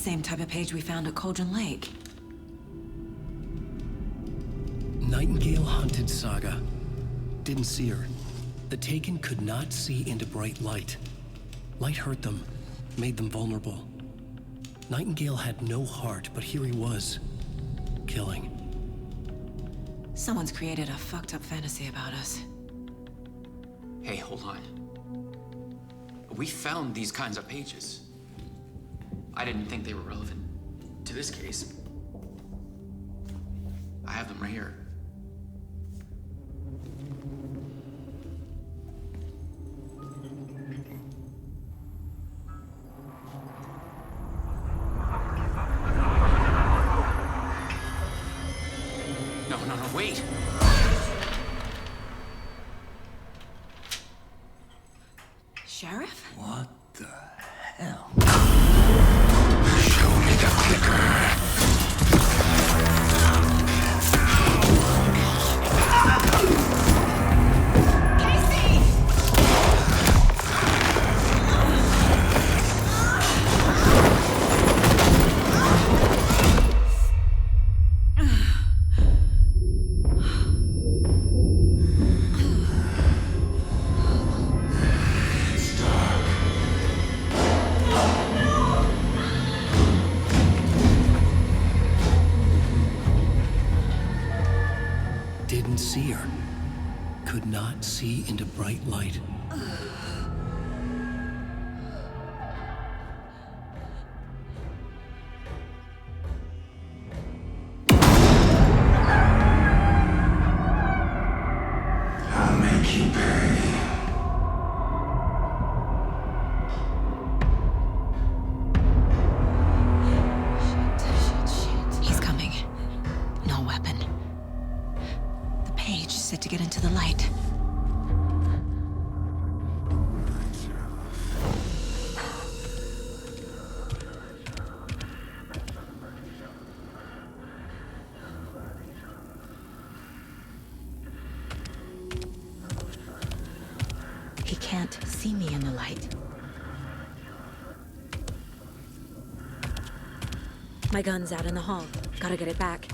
same type of page we found at Cauldron Lake. Nightingale hunted Saga. Didn't see her. The Taken could not see into bright light. Light hurt them, made them vulnerable. Nightingale had no heart, but here he was, killing. Someone's created a fucked up fantasy about us. Hey, hold on. We found these kinds of pages. I didn't think they were relevant to this case. I have them right here. No, wait! Sheriff? What the hell? Show me the clicker. Didn't see her. Could not see into bright light. I'll make you pay. Shit. He's coming. No weapon. The page set to get into the light. He can't see me in the light. My gun's out in the hall. Gotta get it back.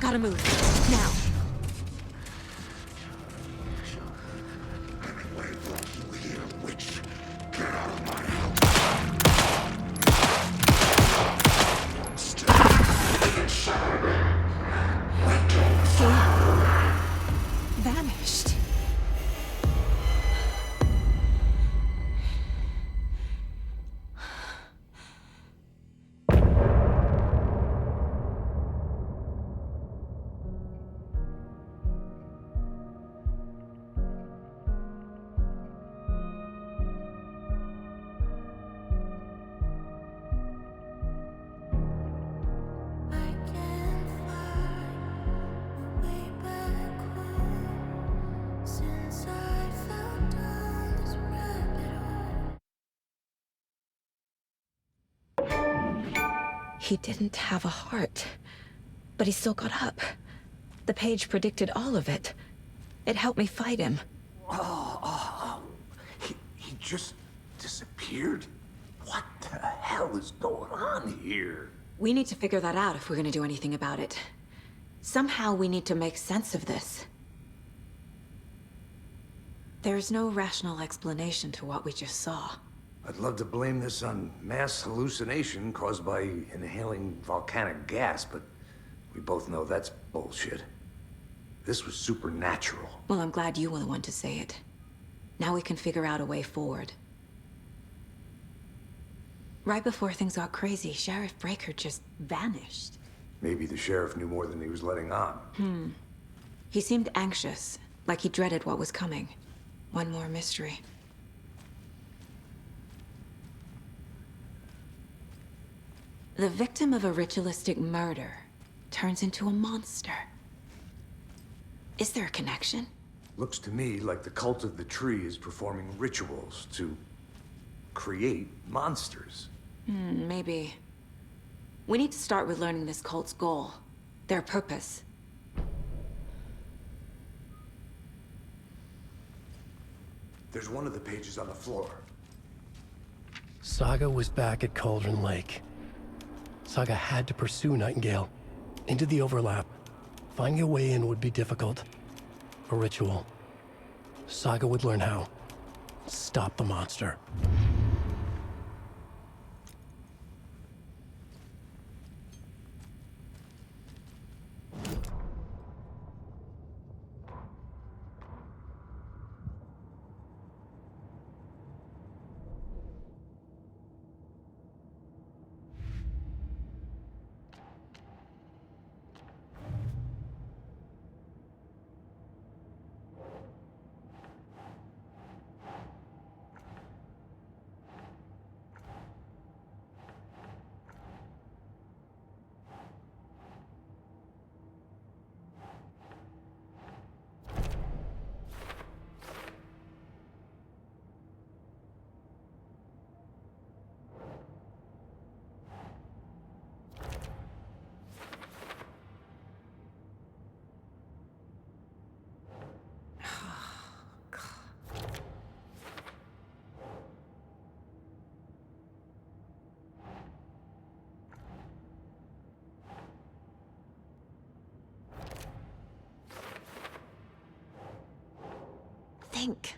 Gotta move. Now. He vanished. He didn't have a heart, but he still got up. The page predicted all of it. It helped me fight him. He just disappeared? What the hell is going on here? We need to figure that out if we're gonna do anything about it. Somehow we need to make sense of this. There's no rational explanation to what we just saw. I'd love to blame this on mass hallucination caused by inhaling volcanic gas, but we both know that's bullshit. This was supernatural. Well, I'm glad you were the one to say it. Now we can figure out a way forward. Right before things got crazy, Sheriff Breaker just vanished. Maybe the sheriff knew more than he was letting on. He seemed anxious, like he dreaded what was coming. One more mystery. The victim of a ritualistic murder turns into a monster. Is there a connection? Looks to me like the cult of the tree is performing rituals to create monsters. Maybe. We need to start with learning this cult's goal, their purpose. There's one of the pages on the floor. Saga was back at Cauldron Lake. Saga had to pursue Nightingale into the overlap. Finding a way in would be difficult. A ritual. Saga would learn how. Stop the monster. Think.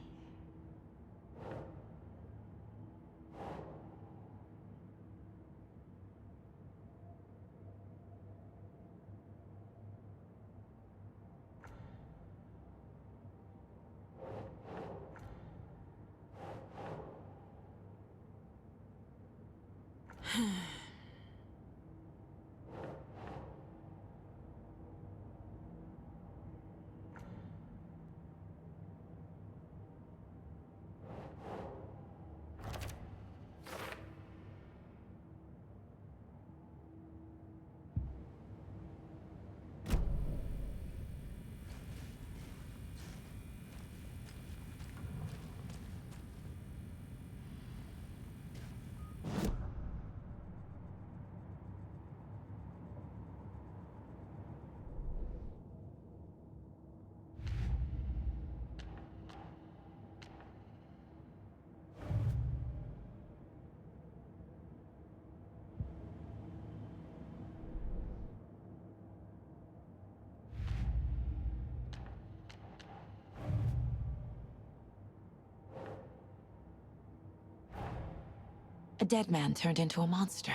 A dead man turned into a monster.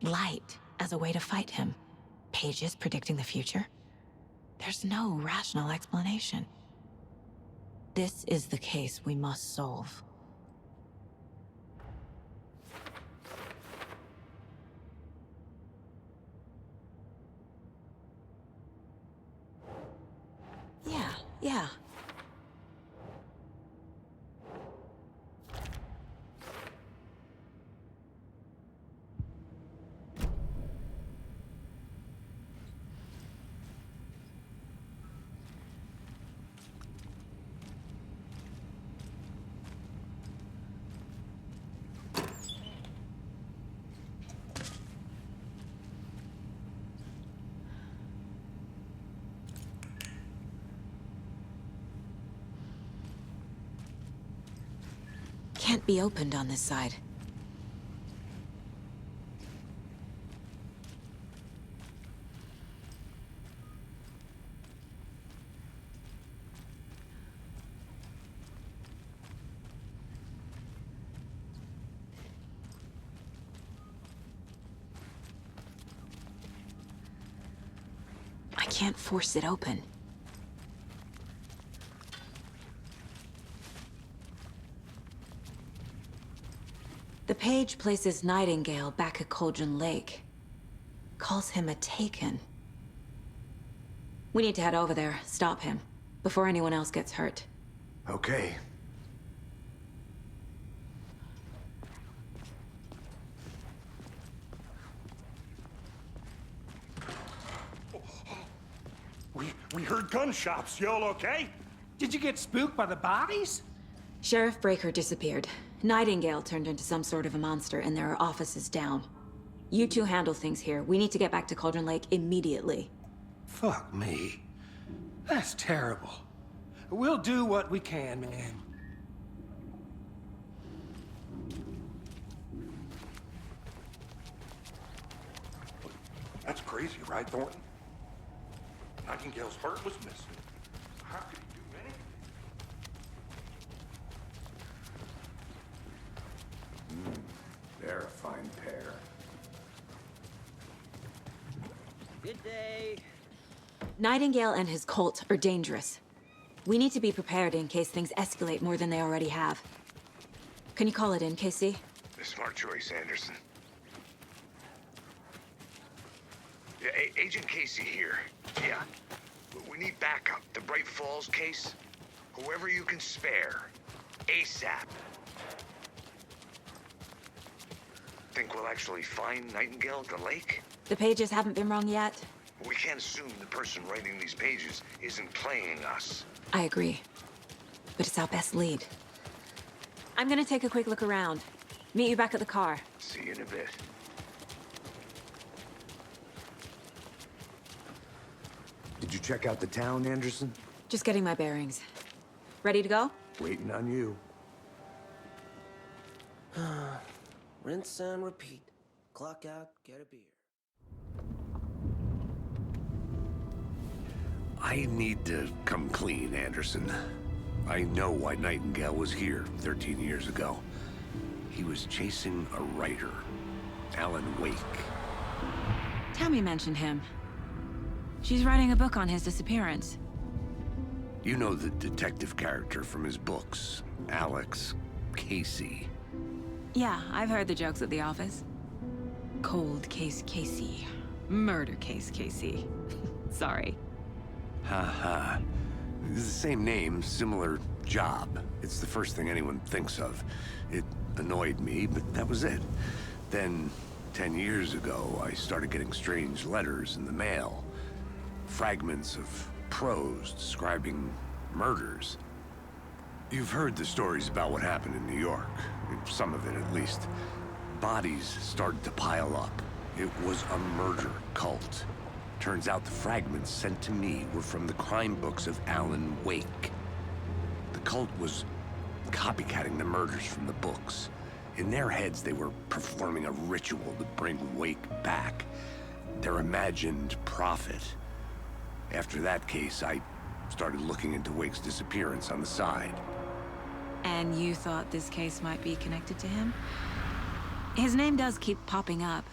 Light as a way to fight him. Pages predicting the future. There's no rational explanation. This is the case we must solve. Yeah. Can't be opened on this side. I can't force it open. The page places Nightingale back at Cauldron Lake. Calls him a Taken. We need to head over there, stop him, before anyone else gets hurt. Okay. We heard gunshots. Y'all okay? Did you get spooked by the bodies? Sheriff Breaker disappeared. Nightingale turned into some sort of a monster, and there are offices down. You two handle things here. We need to get back to Cauldron Lake immediately. Fuck me. That's terrible. We'll do what we can, man. That's crazy, right, Thornton? Nightingale's heart was missing. How could he do anything? They're a fine pair. Good day. Nightingale and his cult are dangerous. We need to be prepared in case things escalate more than they already have. Can you call it in, KC? A smart choice, Anderson. Yeah, Agent Casey here. Yeah. We need backup. The Bright Falls case. Whoever you can spare. ASAP. Think we'll actually find Nightingale at the lake? The pages haven't been wrong yet. We can't assume the person writing these pages isn't playing us. I agree. But it's our best lead. I'm gonna take a quick look around. Meet you back at the car. See you in a bit. Did you check out the town, Anderson? Just getting my bearings. Ready to go? Waiting on you. Rinse and repeat. Clock out, get a beer. I need to come clean, Anderson. I know why Nightingale was here 13 years ago. He was chasing a writer, Alan Wake. Tammy mentioned him. She's writing a book on his disappearance. You know the detective character from his books, Alex Casey. Yeah, I've heard the jokes at the office. Cold case Casey. Murder case Casey. Sorry. Ha. It's the same name, similar job. It's the first thing anyone thinks of. It annoyed me, but that was it. Then, 10 years ago, I started getting strange letters in the mail. Fragments of prose describing murders. You've heard the stories about what happened in New York. Some of it, at least. Bodies started to pile up. It was a murder cult. Turns out the fragments sent to me were from the crime books of Alan Wake. The cult was copycatting the murders from the books. In their heads, they were performing a ritual to bring Wake back. Their imagined prophet. After that case, I started looking into Wake's disappearance on the side. And you thought this case might be connected to him? His name does keep popping up.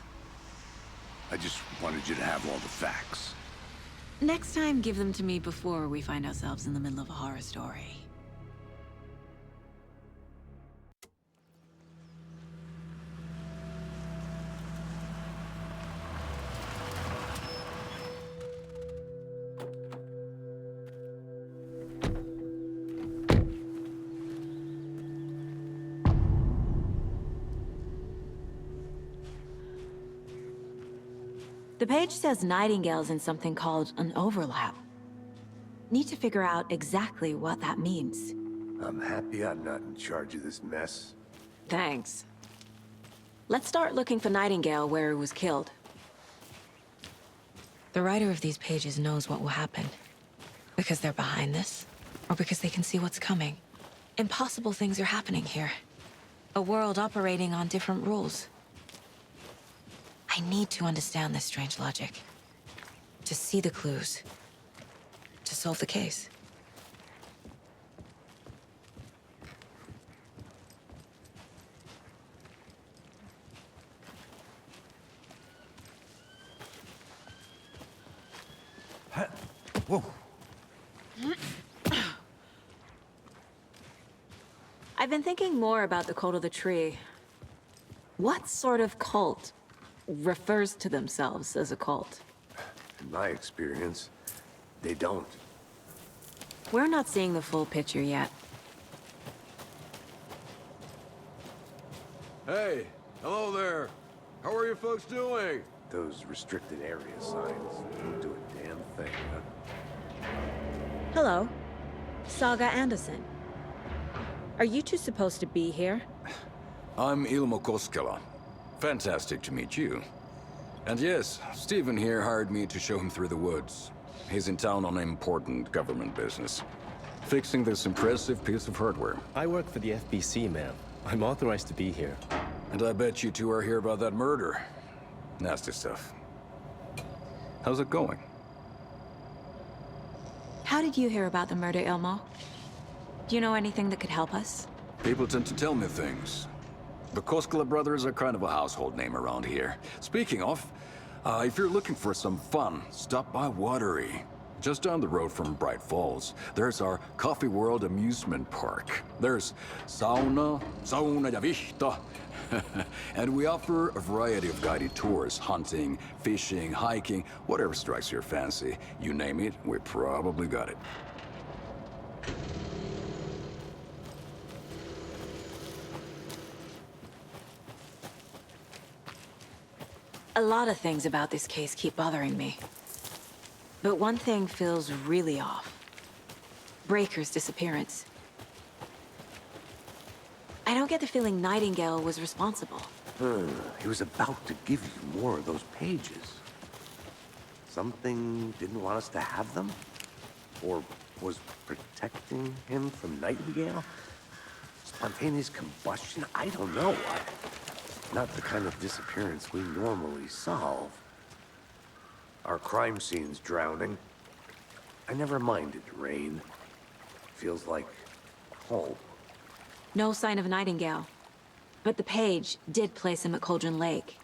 I just wanted you to have all the facts. Next time, give them to me before we find ourselves in the middle of a horror story. The page says Nightingale's in something called an overlap. Need to figure out exactly what that means. I'm happy I'm not in charge of this mess. Thanks. Let's start looking for Nightingale where he was killed. The writer of these pages knows what will happen. Because they're behind this, or because they can see what's coming. Impossible things are happening here. A world operating on different rules. I need to understand this strange logic. To see the clues. To solve the case. Whoa. I've been thinking more about the cult of the tree. What sort of cult refers to themselves as a cult? In my experience, they don't. We're not seeing the full picture yet. Hey, hello there. How are you folks doing? Those restricted area signs don't do a damn thing, huh? Hello. Saga Anderson. Are you two supposed to be here? I'm Ilmo Koskela. Fantastic to meet you. And yes, Stephen here hired me to show him through the woods. He's in town on important government business. Fixing this impressive piece of hardware. I work for the FBC, ma'am. I'm authorized to be here. And I bet you two are here about that murder. Nasty stuff. How's it going? How did you hear about the murder, Ilmo? Do you know anything that could help us? People tend to tell me things. The Koskela brothers are kind of a household name around here. Speaking of, if you're looking for some fun, stop by Watery. Just down the road from Bright Falls, there's our Coffee World amusement park. There's sauna ja vihta. And we offer a variety of guided tours, hunting, fishing, hiking, whatever strikes your fancy. You name it, we probably got it. A lot of things about this case keep bothering me. But one thing feels really off. Breaker's disappearance. I don't get the feeling Nightingale was responsible. He was about to give you more of those pages. Something didn't want us to have them? Or was protecting him from Nightingale? Spontaneous combustion? I don't know. Not the kind of disappearance we normally solve. Our crime scene's drowning. I never minded rain. Feels like home. No sign of Nightingale. But the page did place him at Cauldron Lake.